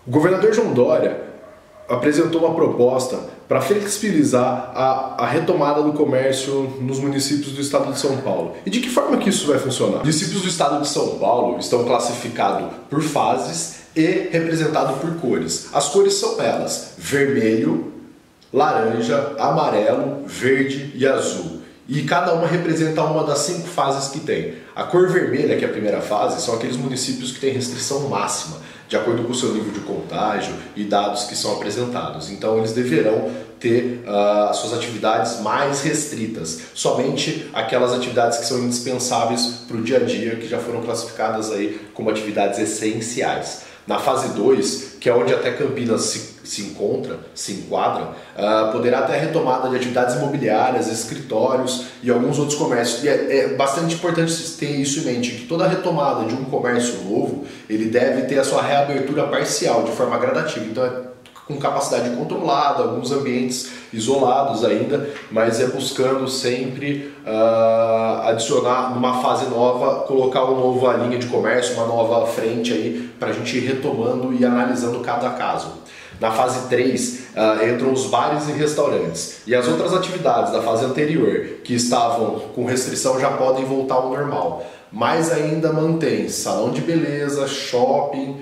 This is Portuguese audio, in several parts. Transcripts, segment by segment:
O governador João Dória apresentou uma proposta para flexibilizar a retomada do comércio nos municípios do estado de São Paulo. E de que forma que isso vai funcionar? Os municípios do estado de São Paulo estão classificados por fases e representados por cores. As cores são elas: vermelho, laranja, amarelo, verde e azul. E cada uma representa uma das 5 fases que tem. A cor vermelha, que é a primeira fase, são aqueles municípios que têm restrição máxima, de acordo com o seu nível de contágio e dados que são apresentados. Então eles deverão ter suas atividades mais restritas, somente aquelas atividades que são indispensáveis para o dia a dia, que já foram classificadas aí como atividades essenciais. Na fase 2, que é onde até Campinas se enquadra, poderá ter a retomada de atividades imobiliárias, escritórios e alguns outros comércios. E é bastante importante ter isso em mente, que toda retomada de um comércio novo, ele deve ter a sua reabertura parcial, de forma gradativa. Então com capacidade controlada, alguns ambientes isolados ainda, mas é buscando sempre adicionar numa fase nova, colocar uma nova linha de comércio, uma nova frente aí para a gente ir retomando e analisando cada caso. Na fase 3 entram os bares e restaurantes, e as outras atividades da fase anterior que estavam com restrição já podem voltar ao normal, mas ainda mantém salão de beleza, shopping,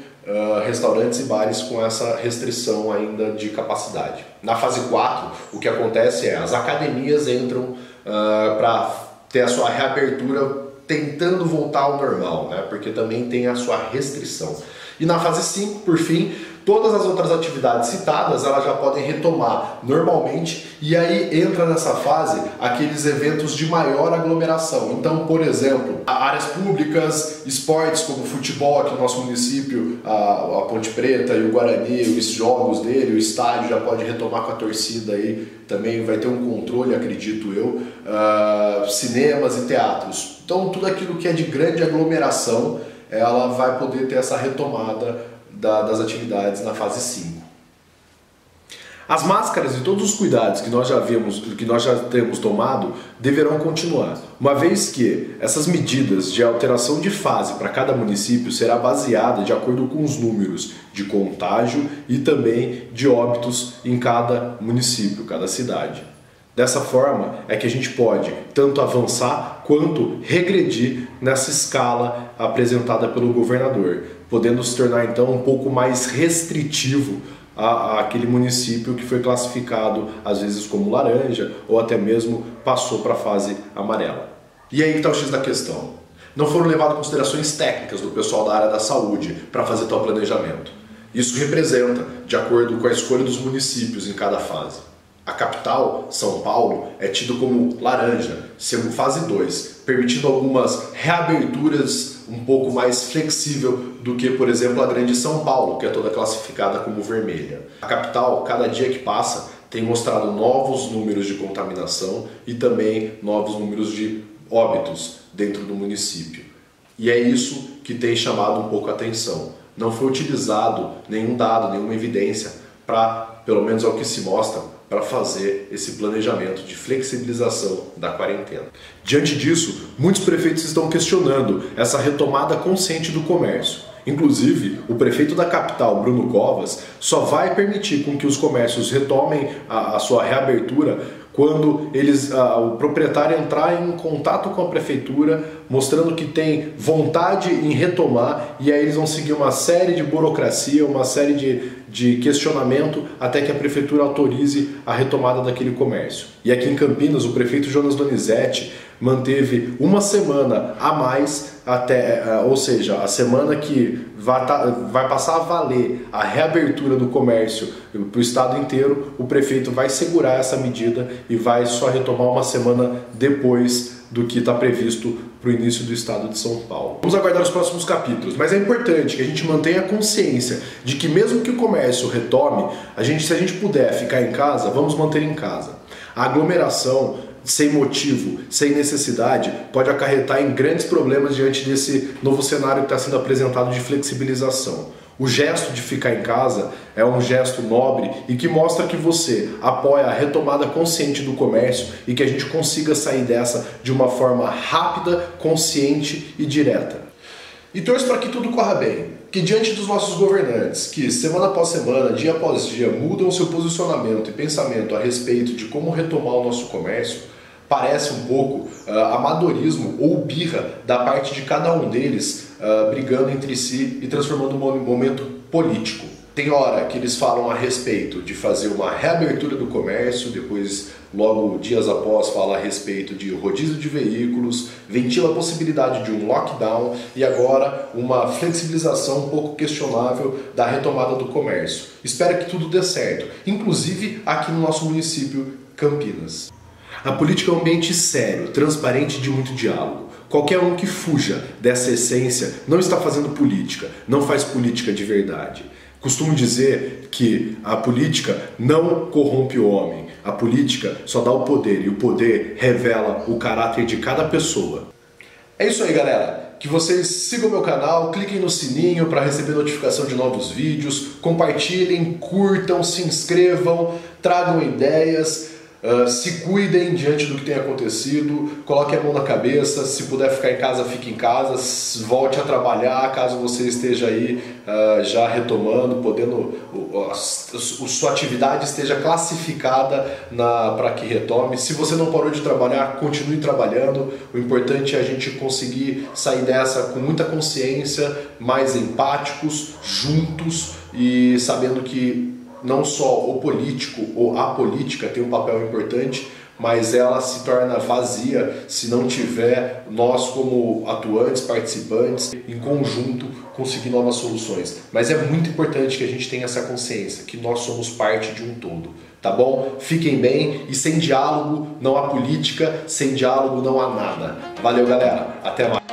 restaurantes e bares com essa restrição ainda de capacidade. Na fase 4, o que acontece é as academias entram para ter a sua reabertura tentando voltar ao normal, né? Porque também tem a sua restrição. E na fase 5, por fim, todas as outras atividades citadas elas já podem retomar normalmente, e aí entra nessa fase aqueles eventos de maior aglomeração. Então, por exemplo, áreas públicas, esportes como futebol aqui no nosso município, a Ponte Preta e o Guarani, os jogos dele, o estádio já pode retomar com a torcida aí, também vai ter um controle, acredito eu, cinemas e teatros. Então tudo aquilo que é de grande aglomeração, ela vai poder ter essa retomada das atividades na fase 5. As máscaras e todos os cuidados que nós já temos tomado deverão continuar, uma vez que essas medidas de alteração de fase para cada município será baseada de acordo com os números de contágio e também de óbitos em cada município, cada cidade. Dessa forma é que a gente pode tanto avançar quanto regredir nessa escala apresentada pelo governador, podendo se tornar então um pouco mais restritivo àquele município que foi classificado às vezes como laranja ou até mesmo passou para a fase amarela. E aí que está o X da questão. Não foram levadas considerações técnicas do pessoal da área da saúde para fazer tal planejamento. Isso representa de acordo com a escolha dos municípios em cada fase. A capital, São Paulo, é tido como laranja, sendo fase 2, permitindo algumas reaberturas um pouco mais flexível do que, por exemplo, a grande São Paulo, que é toda classificada como vermelha. A capital, cada dia que passa, tem mostrado novos números de contaminação e também novos números de óbitos dentro do município. E é isso que tem chamado um pouco a atenção. Não foi utilizado nenhum dado, nenhuma evidência para, pelo menos ao que se mostra, para fazer esse planejamento de flexibilização da quarentena. Diante disso, muitos prefeitos estão questionando essa retomada consciente do comércio. Inclusive, o prefeito da capital, Bruno Covas, só vai permitir com que os comércios retomem a sua reabertura quando o proprietário entrar em contato com a prefeitura, mostrando que tem vontade em retomar, e aí eles vão seguir uma série de burocracia, uma série de questionamento até que a prefeitura autorize a retomada daquele comércio. E aqui em Campinas, o prefeito Jonas Donizete manteve uma semana a mais, ou seja, a semana que vai passar a valer a reabertura do comércio para o estado inteiro, o prefeito vai segurar essa medida e vai só retomar uma semana depois do que está previsto para o início do estado de São Paulo. Vamos aguardar os próximos capítulos, mas é importante que a gente mantenha a consciência de que mesmo que o comércio retome, se a gente puder ficar em casa, vamos manter em casa. A aglomeração sem motivo, sem necessidade, pode acarretar em grandes problemas diante desse novo cenário que está sendo apresentado de flexibilização. O gesto de ficar em casa é um gesto nobre e que mostra que você apoia a retomada consciente do comércio e que a gente consiga sair dessa de uma forma rápida, consciente e direta. E torço para que tudo corra bem. que diante dos nossos governantes, que semana após semana, dia após dia, mudam seu posicionamento e pensamento a respeito de como retomar o nosso comércio, parece um pouco amadorismo ou birra da parte de cada um deles brigando entre si e transformando um momento político. Tem hora que eles falam a respeito de fazer uma reabertura do comércio, depois, logo dias após, fala a respeito de rodízio de veículos, ventila a possibilidade de um lockdown e agora uma flexibilização um pouco questionável da retomada do comércio. Espero que tudo dê certo, inclusive aqui no nosso município, Campinas. A política é um ambiente sério, transparente e de muito diálogo. Qualquer um que fuja dessa essência não está fazendo política, não faz política de verdade. Costumo dizer que a política não corrompe o homem, a política só dá o poder e o poder revela o caráter de cada pessoa. É isso aí, galera. Que vocês sigam meu canal, cliquem no sininho para receber notificação de novos vídeos, compartilhem, curtam, se inscrevam, tragam ideias. Se cuidem diante do que tem acontecido, coloquem a mão na cabeça, se puder ficar em casa, fique em casa, volte a trabalhar caso você esteja aí já retomando, podendo, sua atividade esteja classificada para que retome. Se você não parou de trabalhar, continue trabalhando, o importante é a gente conseguir sair dessa com muita consciência, mais empáticos, juntos e sabendo que não só o político ou a política tem um papel importante, mas ela se torna vazia se não tiver nós como atuantes, participantes, em conjunto, conseguir novas soluções. Mas é muito importante que a gente tenha essa consciência, que nós somos parte de um todo, tá bom? Fiquem bem e sem diálogo não há política, sem diálogo não há nada. Valeu, galera. Até mais.